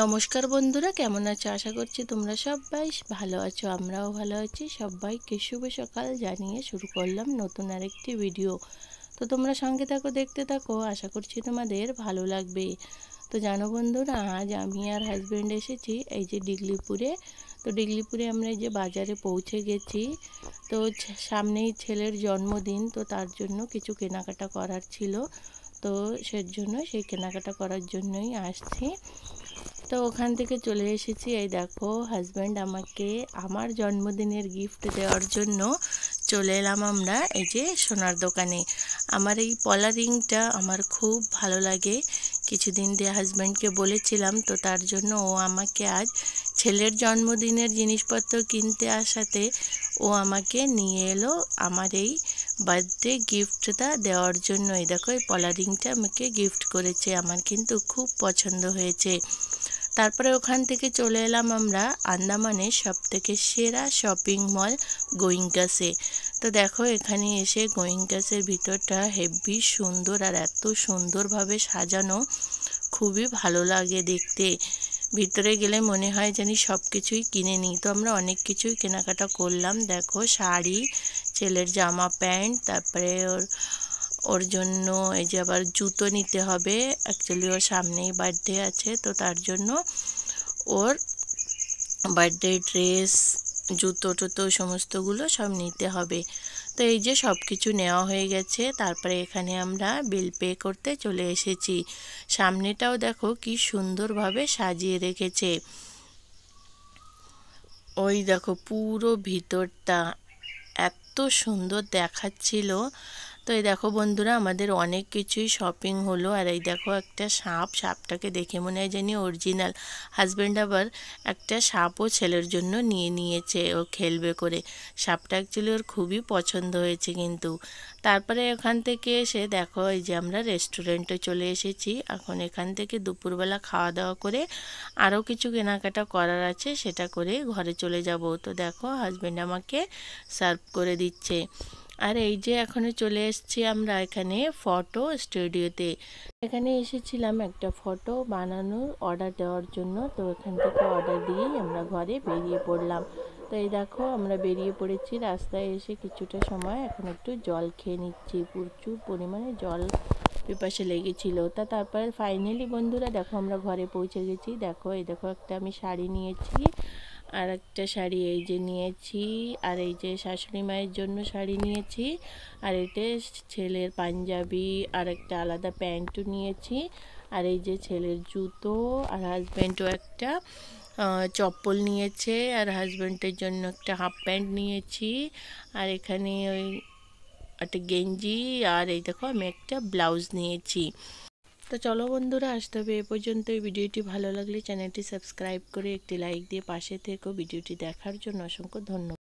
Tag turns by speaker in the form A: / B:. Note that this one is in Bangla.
A: নমস্কার বন্ধুরা, কেমন আছো? আশা করছি তোমরা সবাই ভালো আছো। আমরাও ভালো আছি। সবাইকে শুভ সকাল জানিয়ে শুরু করলাম নতুন আরেকটি ভিডিও। তো তোমরা সঙ্গে থাকো, দেখতে থাকো, আশা করছি তোমাদের ভালো লাগবে। তো জানো বন্ধুরা, আজ আমি আর হাজব্যান্ড এসেছি এই যে ডিগলিপুরে। তো ডিগলিপুরে আমরা এই যে বাজারে পৌঁছে গেছি। তো সামনেই ছেলের জন্মদিন, তো তার জন্য কিছু কেনাকাটা করার ছিল। তো সেজন্য সেই কেনাকাটা করার জন্যই আসছি। তো ওখান থেকে চলে এসেছি। এই দেখো, হাজব্যান্ড আমাকে আমার জন্মদিনের গিফট দেওয়ার জন্য চলে এলাম আমরা এই যে সোনার দোকানে। আমার এই পলা রিংটা আমার খুব ভালো লাগে। কিছুদিন দিয়ে হাজব্যান্ডকে বলেছিলাম, তো তার জন্য ও আমাকে আজ ছেলের জন্মদিনের জিনিসপত্র কিনতে আসাতে ও আমাকে নিয়ে এলো আমার এই বার্থডে গিফটটা দেওয়ার জন্য। এই দেখো, এই পলা রিংটা আমাকে গিফট করেছে, আমার কিন্তু খুব পছন্দ হয়েছে। তারপরে ওখান থেকে চলে এলাম আমরা আন্দামানের সবথেকে সেরা শপিং মল গোয়িংকাসে। তো দেখো, এখানে এসে গোয়িংকাসের ভিতরটা হেভি সুন্দর আর এত সুন্দরভাবে সাজানো, খুবই ভালো লাগে দেখতে। ভিতরে গেলে মনে হয় জানি সব কিছুই কিনে নিই। তো আমরা অনেক কিছুই কেনাকাটা করলাম। দেখো, শাড়ি, ছেলের জামা প্যান্ট, তারপরে ওর জন্য এই যে আবার জুতো নিতে হবে। অ্যাকচুয়ালি ওর সামনেই বার্থডে আছে, তো তার জন্য ওর বার্থডে ড্রেস, জুতো টুতো সমস্তগুলো সব নিতে হবে। তো এই যে সব কিছু নেওয়া হয়ে গেছে। তারপরে এখানে আমরা বিল পে করতে চলে এসেছি। সামনেটাও দেখো কি সুন্দরভাবে সাজিয়ে রেখেছে। ওই দেখো, পুরো ভিতরটা এত সুন্দর দেখাচ্ছিল। তো এই দেখো বন্ধুরা, আমাদের অনেক কিছুই শপিং হলো। আর এই দেখো একটা সাপ, সাপটাকে দেখে মনে হয় জানি অরিজিনাল। হাজব্যান্ড আবার একটা সাপও ছেলের জন্য নিয়ে নিয়েছে, ও খেলবে করে। সাপটা অ্যাকচুয়ালি ওর খুবই পছন্দ হয়েছে কিন্তু। তারপরে ওখান থেকে এসে দেখো এই যে আমরা রেস্টুরেন্টে চলে এসেছি। এখন এখান থেকে দুপুরবেলা খাওয়া দাওয়া করে আরও কিছু কেনাকাটা করার আছে, সেটা করে ঘরে চলে যাব। তো দেখো, হাজব্যান্ড আমাকে সার্ভ করে দিচ্ছে। আর এই যে এখনো চলে এসেছি আমরা এখানে ফটো স্টুডিওতে। এখানে এসেছিলাম একটা ফটো বানানোর অর্ডার দেওয়ার জন্য। তো এখান থেকে অর্ডার দিয়েই আমরা ঘরে বেরিয়ে পড়লাম। তো এই দেখো, আমরা বেরিয়ে পড়েছি। রাস্তায় এসে কিছুটা সময় এখন একটু জল খেয়ে নিচ্ছি। প্রচুর পরিমাণে জল পিপাসা লেগেছিল। তারপরে ফাইনালি বন্ধুরা দেখো, আমরা ঘরে পৌঁছে গেছি। দেখো, এই দেখো, একটা আমি শাড়ি নিয়েছি, আর একটা শাড়ি এই যে নিয়েছি, আর এই যে শাশুড়ি মায়ের জন্য শাড়ি নিয়েছি, আর এটা ছেলের পাঞ্জাবি, আর একটা আলাদা প্যান্টও নিয়েছি, আর এই যে ছেলের জুতো, আর হাজব্যান্ডও একটা চপ্পল নিয়েছে, আর হাজব্যান্ডের জন্য একটা হাফ প্যান্ট নিয়েছি, আর এখানে ওই একটা গেঞ্জি, আর এই দেখো আমি একটা ব্লাউজ নিয়েছি। তো চলো বন্ধুরা, আসতে হবে এ পর্যন্ত। এই ভিডিওটি ভালো লাগলে চ্যানেলটি সাবস্ক্রাইব করে একটি লাইক দিয়ে পাশে থেকো। ভিডিওটি দেখার জন্য অসংখ্য ধন্যবাদ।